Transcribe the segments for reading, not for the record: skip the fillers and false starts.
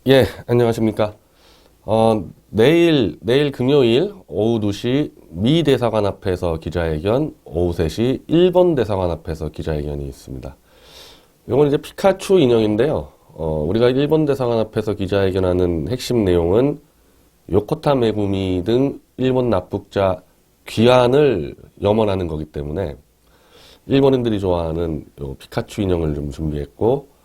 예, 안녕하십니까. 내일 금요일 오후 2시 미 대사관 앞에서 기자회견, 오후 3시 일본 대사관 앞에서 기자회견이 있습니다. 이건 이제 피카츄 인형인데요. 우리가 일본 대사관 앞에서 기자회견하는 핵심 내용은 요코타 메구미 등 일본 납북자 귀환을 염원하는 거기 때문에 일본인들이 좋아하는 요 피카츄 인형을 좀 준비했고,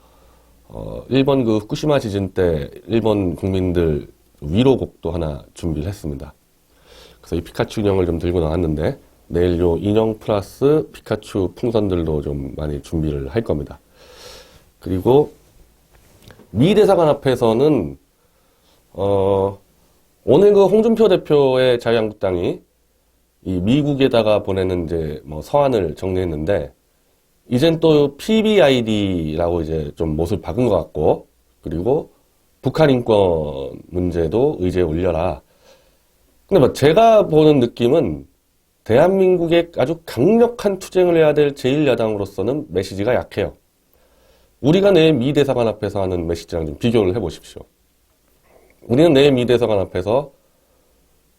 일본 그 후쿠시마 지진 때 일본 국민들 위로곡도 하나 준비를 했습니다. 그래서 이 피카츄 인형을 좀 들고 나왔는데 내일 요 인형 플러스 피카츄 풍선들도 좀 많이 준비를 할 겁니다. 그리고 미 대사관 앞에서는 오늘 그 홍준표 대표의 자유한국당이 이 미국에다가 보내는 이제 뭐 서한을 정리했는데, 이젠 또 PBID라고 이제 좀 못을 박은 것 같고, 그리고 북한 인권 문제도 의제에 올려라. 근데 뭐 제가 보는 느낌은 대한민국에 아주 강력한 투쟁을 해야 될 제1야당으로서는 메시지가 약해요. 우리가 내일 미 대사관 앞에서 하는 메시지랑 좀 비교를 해보십시오. 우리는 내일 미 대사관 앞에서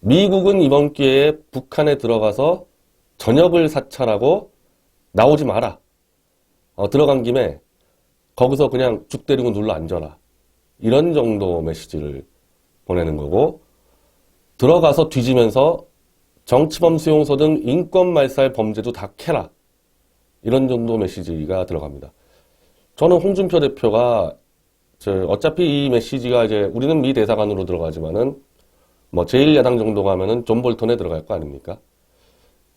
미국은 이번 기회에 북한에 들어가서 전역을 사찰하고 나오지 마라. 들어간 김에 거기서 그냥 죽 때리고 눌러 앉아라. 이런 정도 메시지를 보내는 거고, 들어가서 뒤지면서 정치범 수용소 등 인권 말살 범죄도 다 캐라. 이런 정도 메시지가 들어갑니다. 저는 홍준표 대표가 어차피 이 메시지가 이제 우리는 미 대사관으로 들어가지만은 뭐 제1야당 정도 가면은 존 볼턴에 들어갈 거 아닙니까?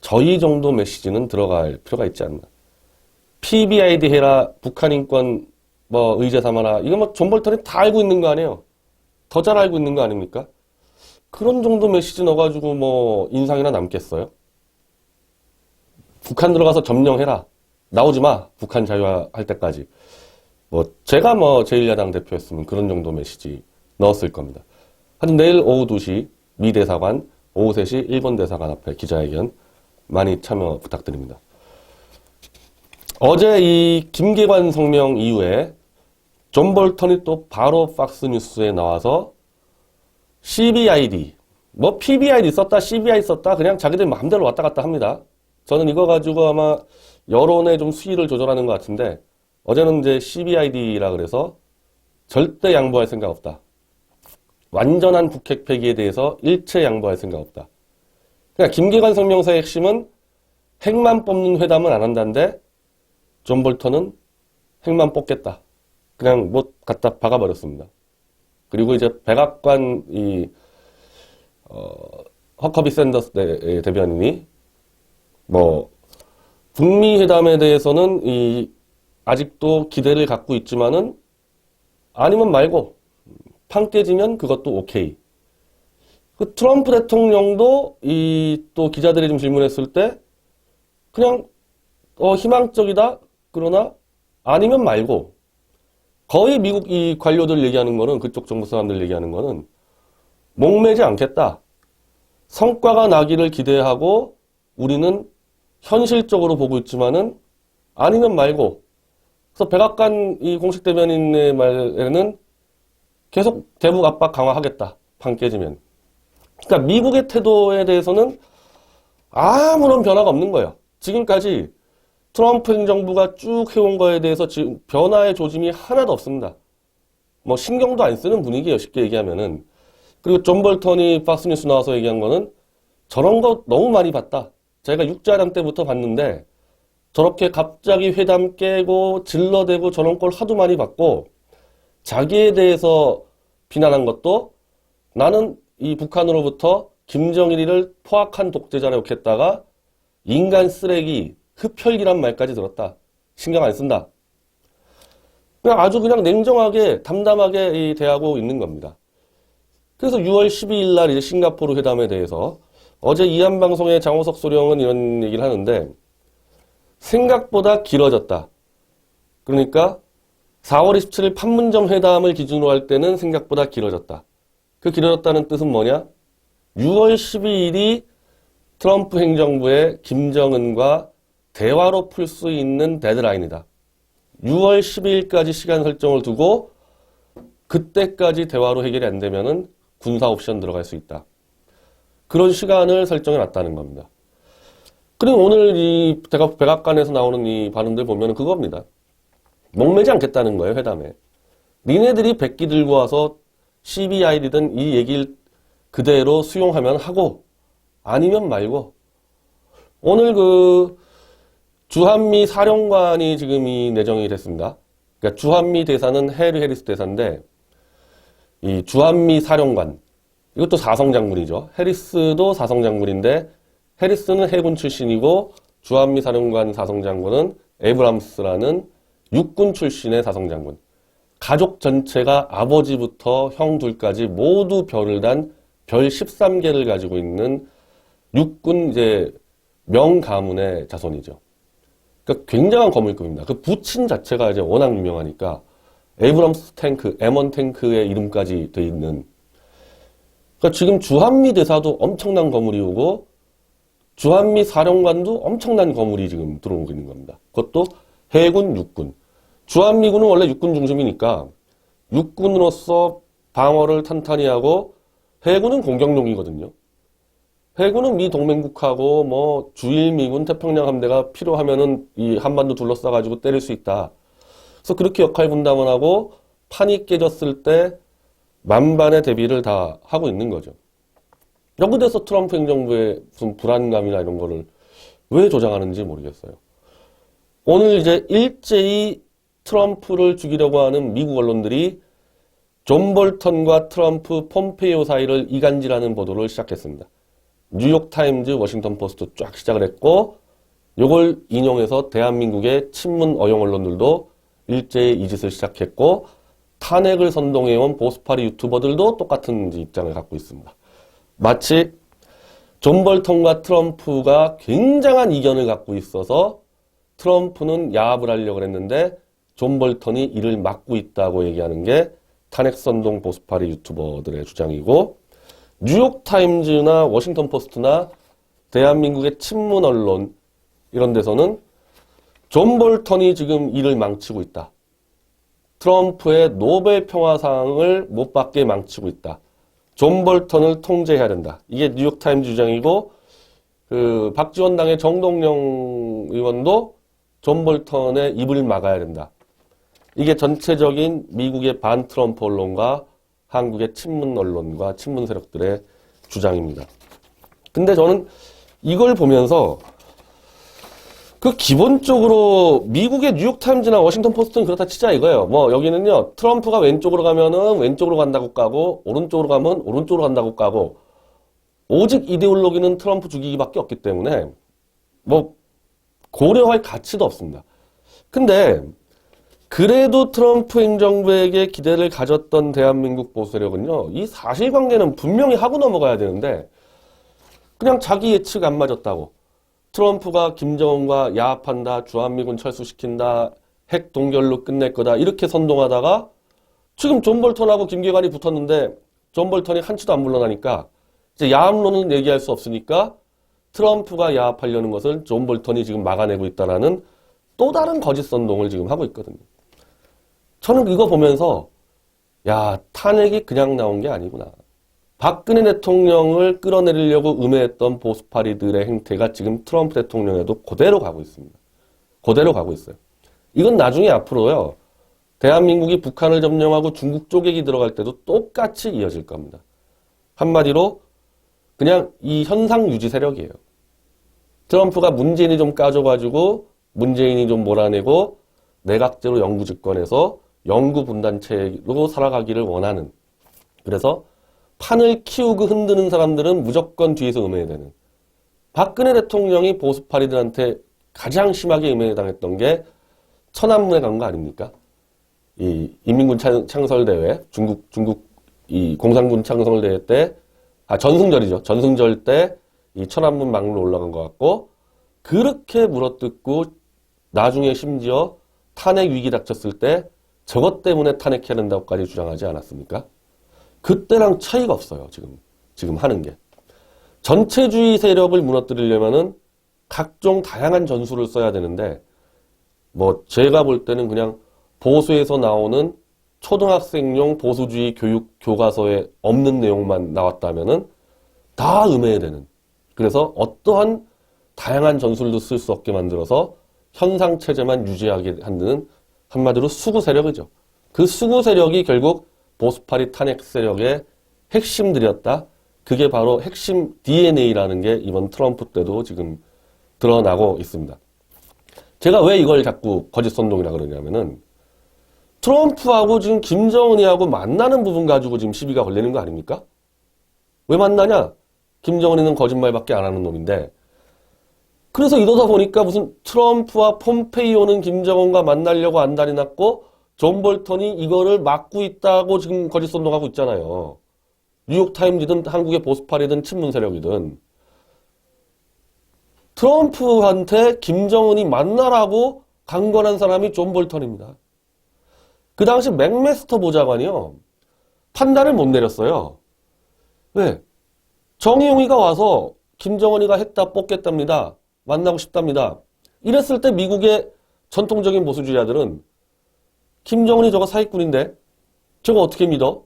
저희 정도 메시지는 들어갈 필요가 있지 않나. PBID 해라, 북한 인권 뭐 의제 삼아라. 이거 뭐 존 볼턴이 다 알고 있는 거 아니에요? 더 잘 알고 있는 거 아닙니까? 그런 정도 메시지 넣어가지고 뭐 인상이나 남겠어요? 북한 들어가서 점령해라. 나오지 마. 북한 자유화할 때까지. 뭐 제가 뭐 제1야당 대표였으면 그런 정도 메시지 넣었을 겁니다. 하여튼 내일 오후 2시 미 대사관, 오후 3시 일본 대사관 앞에 기자회견 많이 참여 부탁드립니다. 어제 이 김계관 성명 이후에 존 볼턴이 또 바로 팍스뉴스에 나와서 CBID, 뭐 PBID 썼다, CBI 썼다, 그냥 자기들 마음대로 왔다 갔다 합니다. 저는 이거 가지고 아마 여론의 좀 수위를 조절하는 것 같은데, 어제는 이제 CBID라 그래서 절대 양보할 생각 없다. 완전한 북핵 폐기에 대해서 일체 양보할 생각 없다. 그러니까 김계관 성명서의 핵심은 핵만 뽑는 회담은 안 한다는데, 존 볼턴은 핵만 뽑겠다. 그냥 못 갖다 박아버렸습니다. 그리고 이제 백악관 허커비 샌더스 대변인이 뭐 북미 회담에 대해서는 아직도 기대를 갖고 있지만은 아니면 말고 판 깨지면 그것도 오케이. 그 트럼프 대통령도 또 기자들이 좀 질문했을 때 그냥 희망적이다. 그러나 아니면 말고, 거의 미국 이 관료들 얘기하는 거는, 그쪽 정부 사람들 얘기하는 거는 목매지 않겠다. 성과가 나기를 기대하고 우리는 현실적으로 보고 있지만은 아니면 말고. 그래서 백악관 이 공식 대변인의 말에는 계속 대북 압박 강화하겠다. 판 깨지면. 그러니까 미국의 태도에 대해서는 아무런 변화가 없는 거예요. 지금까지 트럼프 행정부가 쭉 해온 거에 대해서 지금 변화의 조짐이 하나도 없습니다. 뭐 신경도 안 쓰는 분위기예요, 쉽게 얘기하면은. 그리고 존 볼턴이 팍스뉴스 나와서 얘기한 거는 저런 거 너무 많이 봤다. 자기가 육자랑 때부터 봤는데 저렇게 갑자기 회담 깨고 질러대고 저런 걸 하도 많이 봤고, 자기에 대해서 비난한 것도 나는 이 북한으로부터 김정일이를 포악한 독재자라고 욕했다가 인간 쓰레기, 흡혈귀란 말까지 들었다. 신경 안 쓴다. 그냥 아주 그냥 냉정하게 담담하게 대하고 있는 겁니다. 그래서 6월 12일 날 이제 싱가포르 회담에 대해서 어제 이한방송의 장호석 소령은 이런 얘기를 하는데, 생각보다 길어졌다. 그러니까 4월 27일 판문점 회담을 기준으로 할 때는 생각보다 길어졌다. 그 길어졌다는 뜻은 뭐냐? 6월 12일이 트럼프 행정부의 김정은과 대화로 풀 수 있는 데드라인이다. 6월 12일까지 시간 설정을 두고 그때까지 대화로 해결이 안 되면은 군사 옵션 들어갈 수 있다. 그런 시간을 설정해 놨다는 겁니다. 그리고 오늘 이 백악관에서 나오는 이 발언들 보면은 그겁니다. 목매지 않겠다는 거예요, 회담에. 니네들이 백기 들고 와서 CBI든 이 얘기를 그대로 수용하면 하고, 아니면 말고. 오늘 그 주한미 사령관이 지금 이 내정이 됐습니다. 그러니까 주한미 대사는 해리 해리스 대사인데, 이 주한미 사령관, 이것도 사성장군이죠. 해리스도 사성장군인데, 해리스는 해군 출신이고, 주한미 사령관 사성장군은 에브람스라는 육군 출신의 사성장군. 가족 전체가 아버지부터 형 둘까지 모두 별을 단 별 13개를 가지고 있는 육군 이제 명가문의 자손이죠. 그러니까 굉장한 거물급입니다. 그 부친 자체가 이제 워낙 유명하니까 에이브럼스 탱크, M1 탱크의 이름까지 돼 있는. 그러니까 지금 주한미 대사도 엄청난 거물이 오고 주한미 사령관도 엄청난 거물이 지금 들어오고 있는 겁니다. 그것도 해군, 육군. 주한미군은 원래 육군 중심이니까 육군으로서 방어를 탄탄히 하고 해군은 공격용이거든요. 해군은 미 동맹국하고 뭐 주일미군 태평양 함대가 필요하면은 이 한반도 둘러싸가지고 때릴 수 있다. 그래서 그렇게 역할 분담을 하고 판이 깨졌을 때 만반의 대비를 다 하고 있는 거죠. 여기에서 트럼프 행정부의 무슨 불안감이나 이런 거를 왜 조장하는지 모르겠어요. 오늘 이제 일제히 트럼프를 죽이려고 하는 미국 언론들이 존 볼턴과 트럼프, 폼페이오 사이를 이간질하는 보도를 시작했습니다. 뉴욕타임즈, 워싱턴 포스트 쫙 시작을 했고 요걸 인용해서 대한민국의 친문 어용 언론들도 일제히 이 짓을 시작했고 탄핵을 선동해온 보수파리 유튜버들도 똑같은 입장을 갖고 있습니다. 마치 존 볼턴과 트럼프가 굉장한 이견을 갖고 있어서 트럼프는 야합을 하려고 했는데 존 볼턴이 이를 막고 있다고 얘기하는 게 탄핵선동 보수파리 유튜버들의 주장이고 뉴욕타임즈나 워싱턴 포스트나 대한민국의 친문 언론 이런 데서는 존 볼턴이 지금 이를 망치고 있다. 트럼프의 노벨 평화상을 못 받게 망치고 있다. 존 볼턴을 통제해야 된다. 이게 뉴욕타임즈 주장이고 그 박지원당의 정동영 의원도 존 볼턴의 입을 막아야 된다. 이게 전체적인 미국의 반 트럼프 언론과 한국의 친문 언론과 친문 세력들의 주장입니다. 근데 저는 이걸 보면서 그 기본적으로 미국의 뉴욕타임즈나 워싱턴 포스트는 그렇다 치자 이거예요. 뭐 여기는요 트럼프가 왼쪽으로 가면은 왼쪽으로 간다고 까고 오른쪽으로 가면 오른쪽으로 간다고 까고 오직 이데올로기는 트럼프 죽이기밖에 없기 때문에 뭐 고려할 가치도 없습니다. 근데 그래도 트럼프 행정부에게 기대를 가졌던 대한민국 보수세력은요, 이 사실관계는 분명히 하고 넘어가야 되는데, 그냥 자기 예측 안 맞았다고. 트럼프가 김정은과 야합한다, 주한미군 철수시킨다, 핵 동결로 끝낼 거다, 이렇게 선동하다가, 지금 존 볼턴하고 김계관이 붙었는데, 존 볼턴이 한치도 안 물러나니까, 이제 야합론은 얘기할 수 없으니까, 트럼프가 야합하려는 것을 존 볼턴이 지금 막아내고 있다라는 또 다른 거짓 선동을 지금 하고 있거든요. 저는 이거 보면서 야 탄핵이 그냥 나온 게 아니구나. 박근혜 대통령을 끌어내리려고 음해했던 보수파리들의 행태가 지금 트럼프 대통령에도 그대로 가고 있습니다. 그대로 가고 있어요. 이건 나중에 앞으로요. 대한민국이 북한을 점령하고 중국 쪼개기 들어갈 때도 똑같이 이어질 겁니다. 한마디로 그냥 이 현상 유지 세력이에요. 트럼프가 문재인이 좀 까줘가지고 문재인이 좀 몰아내고 내각제로 영구 집권해서 영구 분단체로 살아가기를 원하는. 그래서 판을 키우고 흔드는 사람들은 무조건 뒤에서 음해야 되는. 박근혜 대통령이 보수파리들한테 가장 심하게 음해당했던 게 천안문에 간 거 아닙니까? 이 인민군 창설대회, 중국 이 공산군 창설대회 때, 전승절이죠. 전승절 때 이 천안문 막로 올라간 것 같고, 그렇게 물어뜯고 나중에 심지어 탄핵 위기 닥쳤을 때 저것 때문에 탄핵해야 된다고까지 주장하지 않았습니까? 그때랑 차이가 없어요. 지금 하는 게. 전체주의 세력을 무너뜨리려면은 각종 다양한 전술을 써야 되는데 뭐 제가 볼 때는 그냥 보수에서 나오는 초등학생용 보수주의 교육 교과서에 없는 내용만 나왔다면은 다 음해야 되는. 그래서 어떠한 다양한 전술도 쓸 수 없게 만들어서 현상 체제만 유지하게 하는 한마디로 수구 세력이죠. 그 수구 세력이 결국 보스파리 탄핵 세력의 핵심들이었다. 그게 바로 핵심 DNA라는 게 이번 트럼프 때도 지금 드러나고 있습니다. 제가 왜 이걸 자꾸 거짓 선동이라 그러냐면은 트럼프하고 지금 김정은이하고 만나는 부분 가지고 지금 시비가 걸리는 거 아닙니까? 왜 만나냐? 김정은이는 거짓말밖에 안 하는 놈인데. 그래서 이러다 보니까 무슨 트럼프와 폼페이오는 김정은과 만나려고 안달이 났고 존 볼턴이 이거를 막고 있다고 지금 거짓 선동하고 있잖아요. 뉴욕타임즈든 한국의 보수파리든 친문 세력이든. 트럼프한테 김정은이 만나라고 강권한 사람이 존 볼턴입니다. 그 당시 맥메스터 보좌관이요. 판단을 못 내렸어요. 왜? 정의용이가 와서 김정은이가 했다 뽑겠답니다. 만나고 싶답니다. 이랬을 때 미국의 전통적인 보수주의자들은 김정은이 저거 사기꾼인데 저거 어떻게 믿어?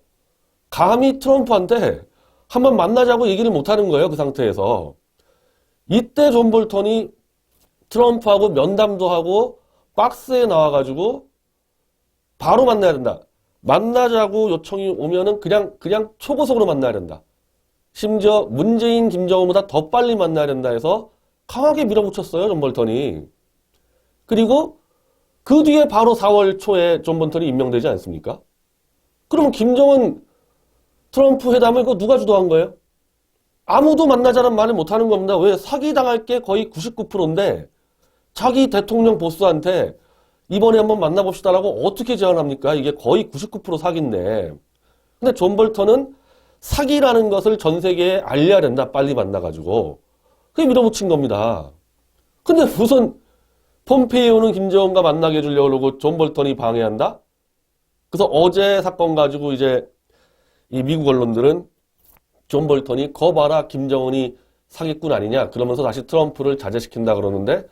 감히 트럼프한테 한번 만나자고 얘기를 못하는 거예요. 그 상태에서. 이때 존 볼턴이 트럼프하고 면담도 하고 박스에 나와가지고 바로 만나야 된다. 만나자고 요청이 오면은 그냥 초고속으로 만나야 된다. 심지어 문재인, 김정은보다 더 빨리 만나야 된다 해서 강하게 밀어붙였어요. 존 볼턴이. 그리고 그 뒤에 바로 4월 초에 존 볼턴이 임명되지 않습니까? 그러면 김정은 트럼프 회담을 그거 누가 주도한 거예요? 아무도 만나자는 말을 못하는 겁니다. 왜? 사기당할 게 거의 99%인데 자기 대통령 보스한테 이번에 한번 만나봅시다라고 어떻게 제안합니까? 이게 거의 99% 사기인데. 근데 존 볼턴은 사기라는 것을 전 세계에 알려야 된다. 빨리 만나가지고. 그게 밀어붙인 겁니다. 근데 무슨 폼페이오는 김정은과 만나게 해주려고 그러고 존 볼턴이 방해한다? 그래서 어제 사건 가지고 이제 이 미국 언론들은 존 볼턴이 거 봐라 김정은이 사기꾼 아니냐 그러면서 다시 트럼프를 자제시킨다 그러는데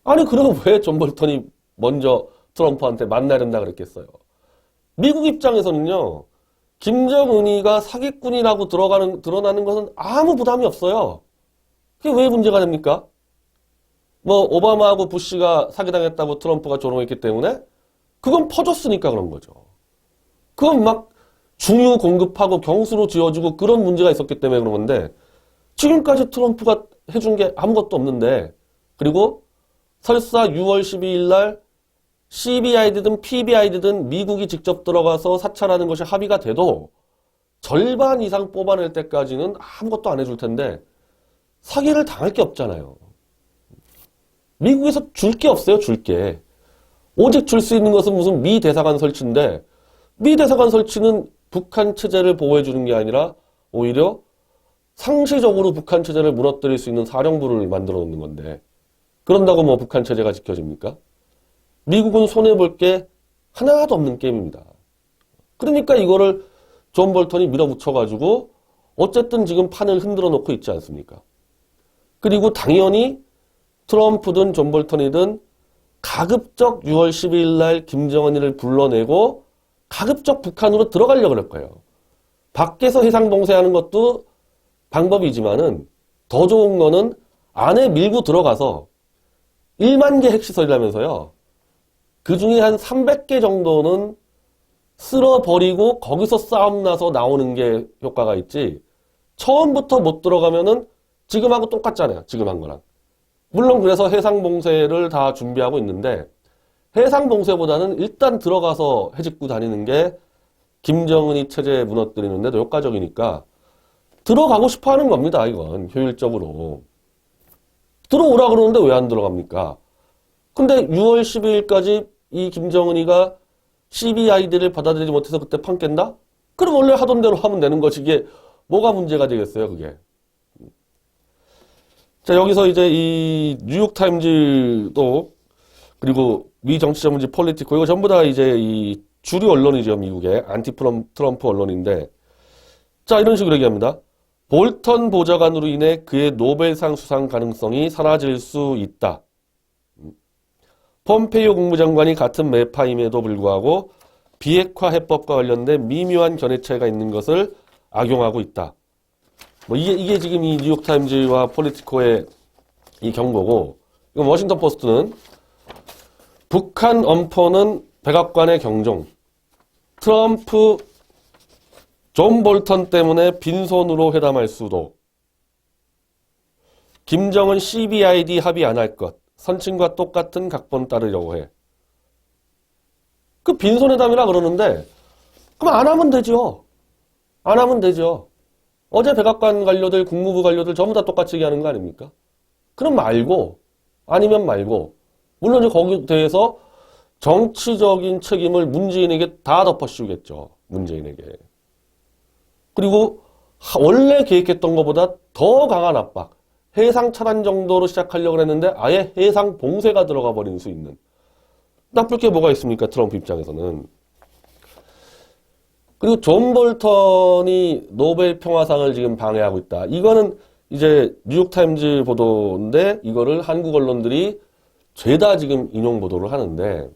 아니 그럼 왜 존 볼턴이 먼저 트럼프한테 만나야 된다 그랬겠어요. 미국 입장에서는요. 김정은이가 사기꾼이라고 드러나는 것은 아무 부담이 없어요. 그게 왜 문제가 됩니까? 뭐 오바마하고 부시가 사기당했다고 트럼프가 조롱했기 때문에 그건 퍼졌으니까 그런 거죠. 그건 막 중유 공급하고 경수로 지어주고 그런 문제가 있었기 때문에 그런 건데 지금까지 트럼프가 해준 게 아무것도 없는데 그리고 설사 6월 12일 날 CBI든 PBI든 미국이 직접 들어가서 사찰하는 것이 합의가 돼도 절반 이상 뽑아낼 때까지는 아무것도 안 해줄 텐데 사기를 당할 게 없잖아요. 미국에서 줄 게 없어요. 줄 게. 오직 줄 수 있는 것은 무슨 미 대사관 설치인데 미 대사관 설치는 북한 체제를 보호해 주는 게 아니라 오히려 상시적으로 북한 체제를 무너뜨릴 수 있는 사령부를 만들어 놓는 건데 그런다고 뭐 북한 체제가 지켜집니까? 미국은 손해볼 게 하나도 없는 게임입니다. 그러니까 이거를 존 볼턴이 밀어붙여가지고 어쨌든 지금 판을 흔들어 놓고 있지 않습니까? 그리고 당연히 트럼프든 존 볼턴이든 가급적 6월 12일 날 김정은이를 불러내고 가급적 북한으로 들어가려고 그럴 거예요. 밖에서 해상봉쇄하는 것도 방법이지만은 더 좋은 거는 안에 밀고 들어가서 1만 개 핵시설이라면서요. 그 중에 한 300개 정도는 쓸어버리고 거기서 싸움 나서 나오는 게 효과가 있지. 처음부터 못 들어가면은 지금하고 똑같잖아요. 지금 한 거랑. 물론 그래서 해상봉쇄를 다 준비하고 있는데 해상봉쇄보다는 일단 들어가서 해집고 다니는 게 김정은이 체제 무너뜨리는 데도 효과적이니까 들어가고 싶어 하는 겁니다. 이건 효율적으로. 들어오라 그러는데 왜 안 들어갑니까? 근데 6월 12일까지 이 김정은이가 CBID를 받아들이지 못해서 그때 판 깬다? 그럼 원래 하던 대로 하면 되는 거지. 이게 뭐가 문제가 되겠어요, 그게. 자, 여기서 이제 이 뉴욕타임즈도 그리고 미 정치 전문지 폴리티코 이거 전부 다 이제 이 주류 언론이죠, 미국의 안티 트럼프 언론인데 자, 이런 식으로 얘기합니다. 볼턴 보좌관으로 인해 그의 노벨상 수상 가능성이 사라질 수 있다. 폼페이오 국무장관이 같은 매파임에도 불구하고 비핵화 해법과 관련된 미묘한 견해 차이가 있는 것을 악용하고 있다. 뭐 이게 지금 이 뉴욕타임즈와 폴리티코의 이 경고고, 이건 워싱턴 포스트는 북한 엄포는 백악관의 경종, 트럼프 존 볼턴 때문에 빈손으로 회담할 수도, 김정은 CBID 합의 안 할 것, 선친과 똑같은 각본 따르려고 해. 그 빈손회담이라 그러는데 그럼 안 하면 되죠. 안 하면 되죠. 어제 백악관 관료들, 국무부 관료들 전부 다 똑같이 얘기하는 거 아닙니까? 그럼 말고, 아니면 말고, 물론 이제 거기에 대해서 정치적인 책임을 문재인에게 다 덮어씌우겠죠. 문재인에게. 그리고 원래 계획했던 것보다 더 강한 압박, 해상 차단 정도로 시작하려고 했는데 아예 해상 봉쇄가 들어가 버린 수 있는. 나쁠 게 뭐가 있습니까? 트럼프 입장에서는. 그리고 존 볼턴이 노벨 평화상을 지금 방해하고 있다. 이거는 이제 뉴욕타임즈 보도인데 이거를 한국 언론들이 죄다 지금 인용 보도를 하는데,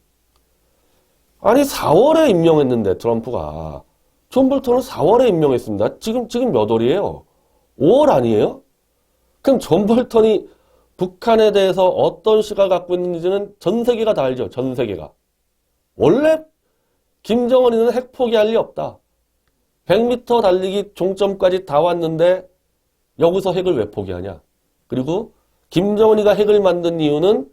아니 4월에 임명했는데 트럼프가 존 볼턴을 4월에 임명했습니다. 지금 몇 월이에요? 5월 아니에요? 그럼 존 볼턴이 북한에 대해서 어떤 시각을 갖고 있는지는 전 세계가 다 알죠. 전 세계가. 원래 김정은이는 핵 포기할 리 없다. 100m 달리기 종점까지 다 왔는데 여기서 핵을 왜 포기하냐. 그리고 김정은이가 핵을 만든 이유는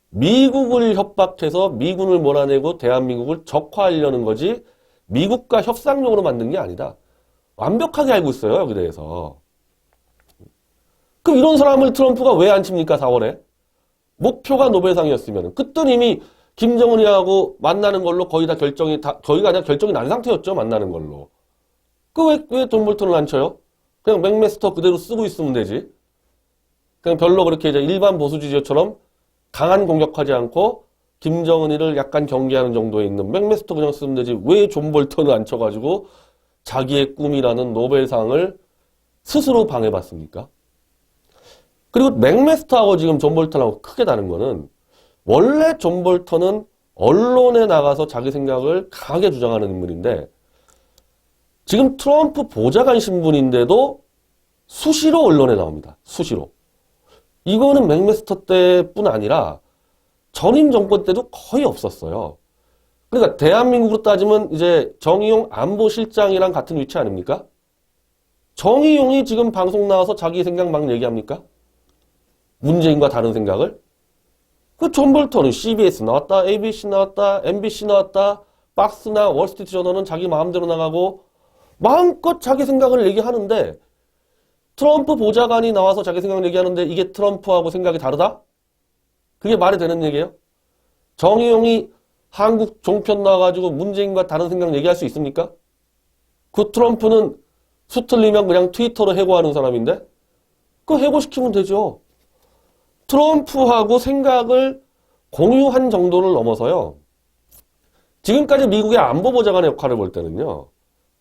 미국을 협박해서 미군을 몰아내고 대한민국을 적화하려는 거지 미국과 협상용으로 만든 게 아니다. 완벽하게 알고 있어요. 여기 대해서. 그럼 이런 사람을 트럼프가 왜 안 칩니까? 4월에. 목표가 노벨상이었으면. 그땐 이미 김정은이하고 만나는 걸로 거의 다 거의가 아니라 결정이 난 상태였죠. 만나는 걸로. 왜 존 볼턴을 안 쳐요? 그냥 맥메스터 그대로 쓰고 있으면 되지. 그냥 별로 그렇게 이제 일반 보수 지지자처럼 강한 공격하지 않고 김정은이를 약간 경계하는 정도에 있는 맥메스터 그냥 쓰면 되지. 왜 존 볼턴을 안 쳐가지고 자기의 꿈이라는 노벨상을 스스로 방해받습니까? 그리고 맥메스터하고 지금 존 볼턴하고 크게 다른 거는, 원래 존 볼턴은 언론에 나가서 자기 생각을 강하게 주장하는 인물인데 지금 트럼프 보좌관 신분인데도 수시로 언론에 나옵니다. 수시로. 이거는 맥메스터 때뿐 아니라 전임 정권 때도 거의 없었어요. 그러니까 대한민국으로 따지면 이제 정의용 안보실장이랑 같은 위치 아닙니까? 정의용이 지금 방송 나와서 자기 생각 막 얘기합니까? 문재인과 다른 생각을? 그 존 볼턴은 CBS 나왔다, ABC 나왔다, MBC 나왔다, 박스나 월스트리트 저널은 자기 마음대로 나가고 마음껏 자기 생각을 얘기하는데, 트럼프 보좌관이 나와서 자기 생각을 얘기하는데 이게 트럼프하고 생각이 다르다? 그게 말이 되는 얘기예요? 정의용이 한국 종편 나와가지고 문재인과 다른 생각 얘기할 수 있습니까? 그 트럼프는 수틀리면 그냥 트위터로 해고하는 사람인데 그거 해고시키면 되죠. 트럼프하고 생각을 공유한 정도를 넘어서요. 지금까지 미국의 안보보좌관의 역할을 볼 때는요.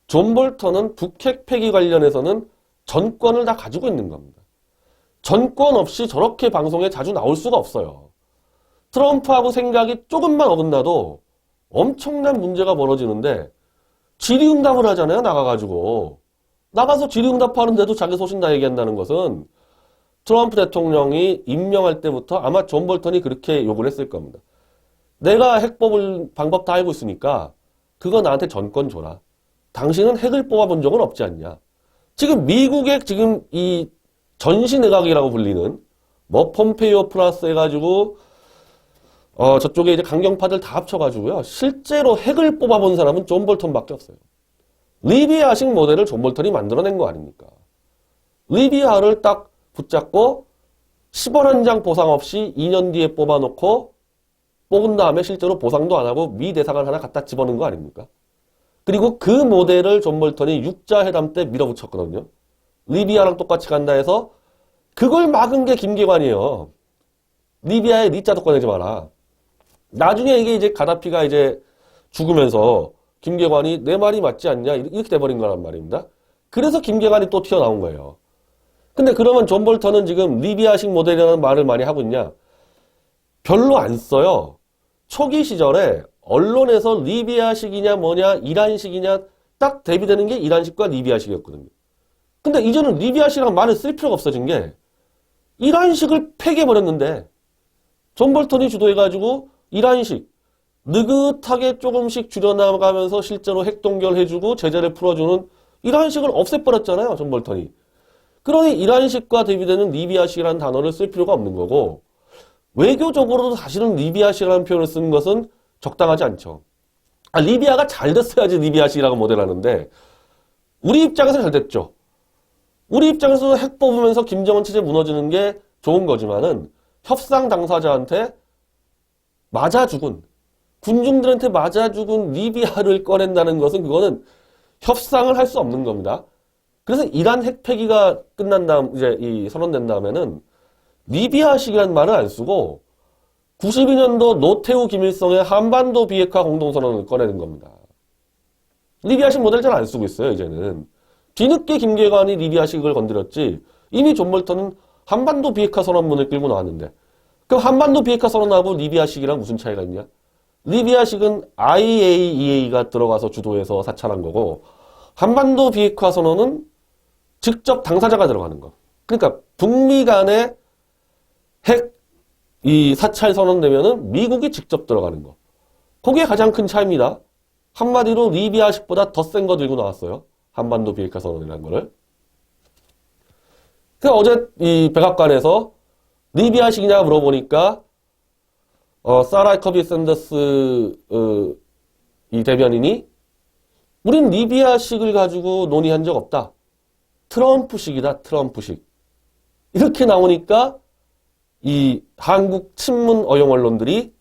존 볼턴은 북핵 폐기 관련해서는 전권을 다 가지고 있는 겁니다. 전권 없이 저렇게 방송에 자주 나올 수가 없어요. 트럼프하고 생각이 조금만 어긋나도 엄청난 문제가 벌어지는데 질의응답을 하잖아요. 나가서 질의응답하는데도 자기 소신 다 얘기한다는 것은 트럼프 대통령이 임명할 때부터 아마 존 볼턴이 그렇게 요구를 했을 겁니다. 내가 핵 뽑을 방법 다 알고 있으니까 그거 나한테 전권 줘라. 당신은 핵을 뽑아본 적은 없지 않냐. 지금 미국의 지금 이 전시내각이라고 불리는 뭐 폼페이오 플러스 해가지고 저쪽에 이제 강경파들 다 합쳐가지고요. 실제로 핵을 뽑아본 사람은 존 볼턴밖에 없어요. 리비아식 모델을 존 볼턴이 만들어낸 거 아닙니까? 리비아를 딱 붙잡고 10원 한 장 보상 없이 2년 뒤에 뽑아놓고 뽑은 다음에 실제로 보상도 안 하고 미 대사관 하나 갖다 집어넣은 거 아닙니까? 그리고 그 모델을 존 볼턴이 육자회담 때 밀어붙였거든요. 리비아랑 똑같이 간다 해서 그걸 막은 게 김계관이에요. 리비아에 리자도 꺼내지 마라. 나중에 이게 이제 가다피가 이제 죽으면서 김계관이 내 말이 맞지 않냐 이렇게 돼버린 거란 말입니다. 그래서 김계관이 또 튀어나온 거예요. 근데 그러면 존 볼턴은 지금 리비아식 모델이라는 말을 많이 하고 있냐? 별로 안 써요. 초기 시절에 언론에서 리비아식이냐 뭐냐 이란식이냐 딱 대비되는 게 이란식과 리비아식이었거든요. 근데 이제는 리비아식이란 말을 쓸 필요가 없어진 게 이란식을 폐기해버렸는데 존 볼턴이 주도해가지고 이란식 느긋하게 조금씩 줄여나가면서 실제로 핵 동결해주고 제재를 풀어주는 이란식을 없애버렸잖아요. 존 볼턴이. 그러니 이란식과 대비되는 리비아식이라는 단어를 쓸 필요가 없는 거고 외교적으로도 사실은 리비아식이라는 표현을 쓰는 것은 적당하지 않죠. 리비아가 잘 됐어야지 리비아식이라고 모델하는데 우리 입장에서 잘 됐죠. 우리 입장에서 핵 뽑으면서 김정은 체제 무너지는 게 좋은 거지만은 협상 당사자한테 맞아 죽은 군중들한테 맞아 죽은 리비아를 꺼낸다는 것은 그거는 협상을 할 수 없는 겁니다. 그래서 이란 핵 폐기가 끝난 다음 이제 이 선언된 다음에는 리비아식이라는 말을 안 쓰고 92년도 노태우 김일성의 한반도 비핵화 공동선언을 꺼내는 겁니다. 리비아식 모델 잘 안 쓰고 있어요, 이제는. 뒤늦게 김계관이 리비아식을 건드렸지 이미 존 볼턴은 한반도 비핵화 선언문을 끌고 나왔는데 그럼 한반도 비핵화 선언하고 리비아식이랑 무슨 차이가 있냐? 리비아식은 IAEA가 들어가서 주도해서 사찰한 거고 한반도 비핵화 선언은 직접 당사자가 들어가는 거. 그러니까 북미 간에 핵 이 사찰 선언되면은 미국이 직접 들어가는 거. 그게 가장 큰 차이입니다. 한마디로 리비아식보다 더 센 거 들고 나왔어요. 한반도 비핵화 선언이라는 거를. 그래서 어제 이 백악관에서 리비아식이냐 물어보니까 사라 커비 샌더스 이 대변인이 우린 리비아식을 가지고 논의한 적 없다. 트럼프식이다. 트럼프식. 이렇게 나오니까 이 한국 친문 어용 언론들이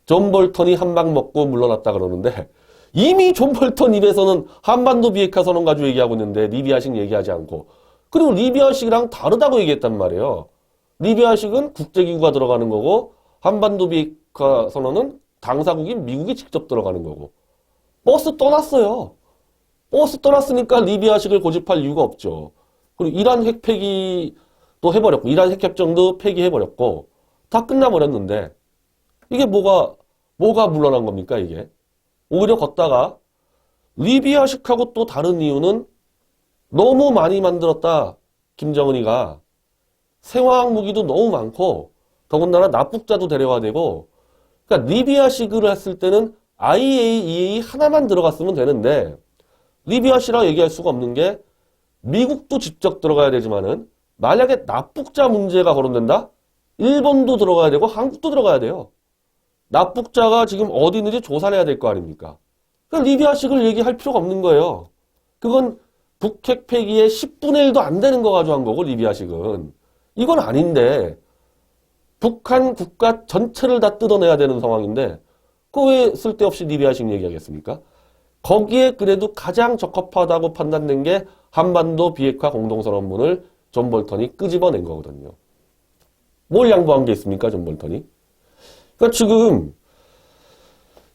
존 볼턴이 한 방 먹고 물러났다 그러는데 이미 존 볼턴 입에서는 한반도 비핵화 선언 가지고 얘기하고 있는데 리비아식 얘기하지 않고 그리고 리비아식이랑 다르다고 얘기했단 말이에요. 리비아식은 국제기구가 들어가는 거고 한반도 비핵화 선언은 당사국인 미국이 직접 들어가는 거고 버스 떠났어요. 버스 떠났으니까 리비아식을 고집할 이유가 없죠. 그리고 이란 핵 폐기도 해버렸고 이란 핵 협정도 폐기해버렸고 다 끝나버렸는데 이게 뭐가 물러난 겁니까 이게? 오히려 걷다가 리비아식하고 또 다른 이유는 너무 많이 만들었다. 김정은이가. 생화학 무기도 너무 많고 더군다나 납북자도 데려와야 되고 그러니까 리비아식을 했을 때는 IAEA 하나만 들어갔으면 되는데 리비아식이라고 얘기할 수가 없는 게 미국도 직접 들어가야 되지만은 만약에 납북자 문제가 거론된다? 일본도 들어가야 되고 한국도 들어가야 돼요. 납북자가 지금 어디 있는지 조사를 해야 될 거 아닙니까? 그러니까 리비아식을 얘기할 필요가 없는 거예요. 그건 북핵 폐기의 10분의 1도 안 되는 거 가지고 한 거고 리비아식은. 이건 아닌데 북한 국가 전체를 다 뜯어내야 되는 상황인데 그거 왜 쓸데없이 리비아식 얘기하겠습니까? 거기에 그래도 가장 적합하다고 판단된 게 한반도 비핵화 공동선언문을 존 볼턴이 끄집어낸 거거든요. 뭘 양보한 게 있습니까, 존 볼턴이? 그러니까 지금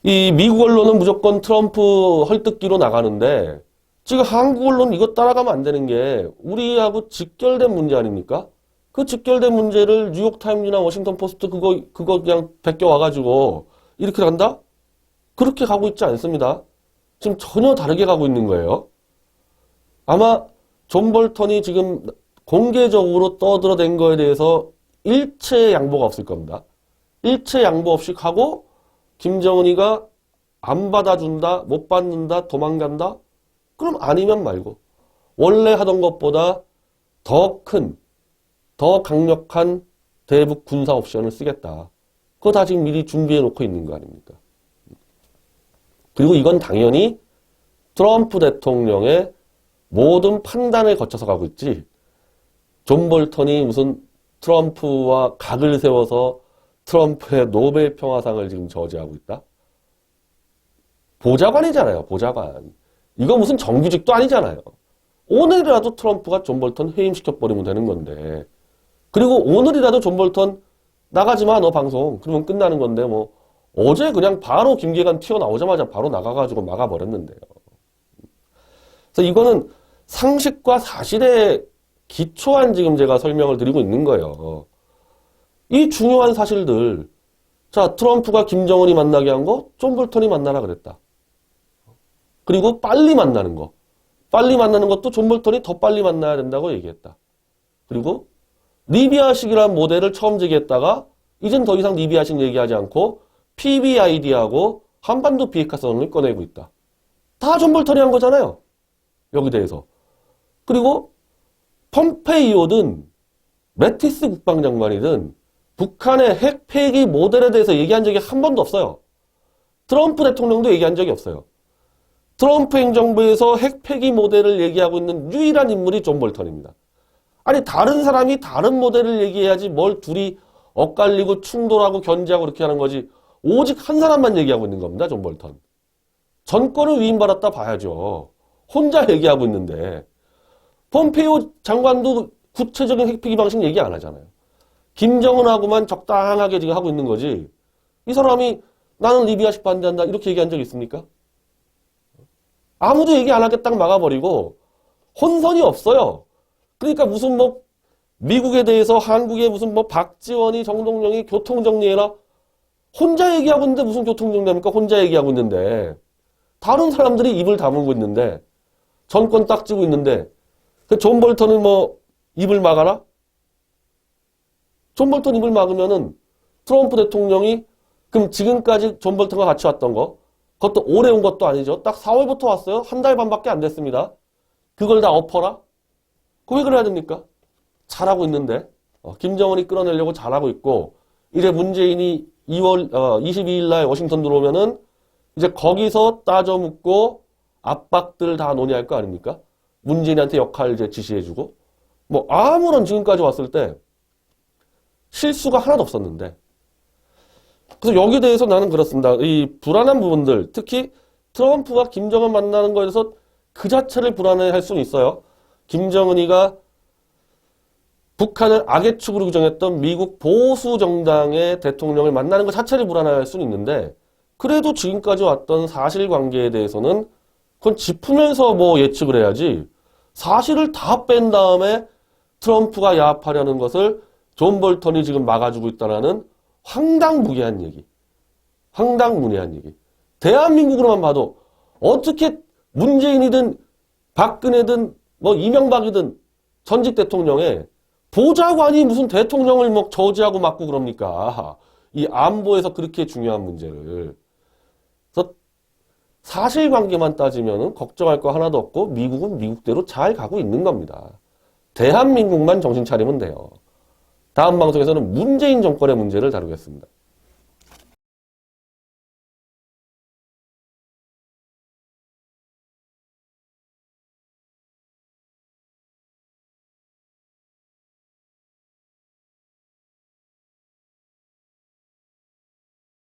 이 미국 언론은 무조건 트럼프 헐뜯기로 나가는데 지금 한국 언론 이거 따라가면 안 되는 게 우리하고 직결된 문제 아닙니까? 그 직결된 문제를 뉴욕타임즈나 워싱턴 포스트 그거 그냥 베껴와가지고 이렇게 간다? 그렇게 가고 있지 않습니다. 지금 전혀 다르게 가고 있는 거예요. 아마 존 볼턴이 지금 공개적으로 떠들어댄 거에 대해서 일체 양보가 없을 겁니다. 일체 양보 없이 가고 김정은이가 안 받아준다, 못 받는다, 도망간다? 그럼 아니면 말고 원래 하던 것보다 더 큰, 더 강력한 대북 군사 옵션을 쓰겠다. 그거 다 지금 미리 준비해 놓고 있는 거 아닙니까? 그리고 이건 당연히 트럼프 대통령의 모든 판단을 거쳐서 가고 있지 존 볼턴이 무슨 트럼프와 각을 세워서 트럼프의 노벨 평화상을 지금 저지하고 있다? 보좌관이잖아요, 보좌관. 이거 무슨 정규직도 아니잖아요. 오늘이라도 트럼프가 존 볼턴 해임시켜버리면 되는 건데 그리고 오늘이라도 존 볼턴 나가지 마, 너 방송. 그러면 끝나는 건데 뭐 어제 그냥 바로 김계관 튀어나오자마자 바로 나가가지고 막아버렸는데요. 그래서 이거는 상식과 사실에 기초한 지금 제가 설명을 드리고 있는 거예요. 이 중요한 사실들, 자, 트럼프가 김정은이 만나게 한 거, 존 볼턴이 만나라 그랬다. 그리고 빨리 만나는 거. 빨리 만나는 것도 존 볼턴이 더 빨리 만나야 된다고 얘기했다. 그리고 리비아식이라는 모델을 처음 제기했다가 이젠 더 이상 리비아식 얘기하지 않고 PBID하고 한반도 비핵화선언을 꺼내고 있다. 다 존 볼턴이 한 거잖아요. 여기 대해서. 그리고 폼페이오든 매티스 국방장관이든 북한의 핵 폐기 모델에 대해서 얘기한 적이 한 번도 없어요. 트럼프 대통령도 얘기한 적이 없어요. 트럼프 행정부에서 핵 폐기 모델을 얘기하고 있는 유일한 인물이 존 볼턴입니다. 아니 다른 사람이 다른 모델을 얘기해야지 뭘 둘이 엇갈리고 충돌하고 견제하고 그렇게 하는 거지 오직 한 사람만 얘기하고 있는 겁니다. 존 볼턴. 전권을 위임받았다 봐야죠. 혼자 얘기하고 있는데 폼페이오 장관도 구체적인 핵 폐기 방식 얘기 안 하잖아요. 김정은하고만 적당하게 지금 하고 있는 거지 이 사람이 나는 리비아식 반대한다 이렇게 얘기한 적 있습니까? 아무도 얘기 안 하게 딱 막아버리고 혼선이 없어요. 그러니까 무슨 뭐 미국에 대해서 한국에 무슨 뭐 박지원이 정동영이 교통정리해라 혼자 얘기하고 있는데 무슨 교통정리합니까? 혼자 얘기하고 있는데 다른 사람들이 입을 다물고 있는데 정권 딱 쥐고 있는데 그 존 볼턴은 뭐 입을 막아라? 존 볼턴 입을 막으면은 트럼프 대통령이 그럼 지금까지 존 볼턴과 같이 왔던 거 그것도 오래 온 것도 아니죠. 딱 4월부터 왔어요. 한 달 반밖에 안 됐습니다. 그걸 다 엎어라? 그 왜 그래야 됩니까? 잘하고 있는데 김정은이 끌어내려고 잘하고 있고 이제 문재인이 2월 22일 날 워싱턴 들어오면은 이제 거기서 따져 묻고 압박들 다 논의할 거 아닙니까? 문재인한테 역할 이제 지시해주고 뭐 아무런 지금까지 왔을 때 실수가 하나도 없었는데 그래서 여기에 대해서 나는 그렇습니다. 이 불안한 부분들 특히 트럼프가 김정은 만나는 거에 대해서 그 자체를 불안해할 수는 있어요. 김정은이가 북한을 악의 축으로 규정했던 미국 보수 정당의 대통령을 만나는 것 자체를 불안해할 수는 있는데 그래도 지금까지 왔던 사실관계에 대해서는 그건 짚으면서 뭐 예측을 해야지 사실을 다 뺀 다음에 트럼프가 야합하려는 것을 존 볼턴이 지금 막아주고 있다는 황당무계한 얘기. 황당무계한 얘기. 대한민국으로만 봐도 어떻게 문재인이든 박근혜든 뭐 이명박이든 전직 대통령에 보좌관이 무슨 대통령을 뭐 저지하고 막고 그럽니까? 이 안보에서 그렇게 중요한 문제를. 그래서 사실관계만 따지면 걱정할 거 하나도 없고 미국은 미국대로 잘 가고 있는 겁니다. 대한민국만 정신 차리면 돼요. 다음 방송에서는 문재인 정권의 문제를 다루겠습니다.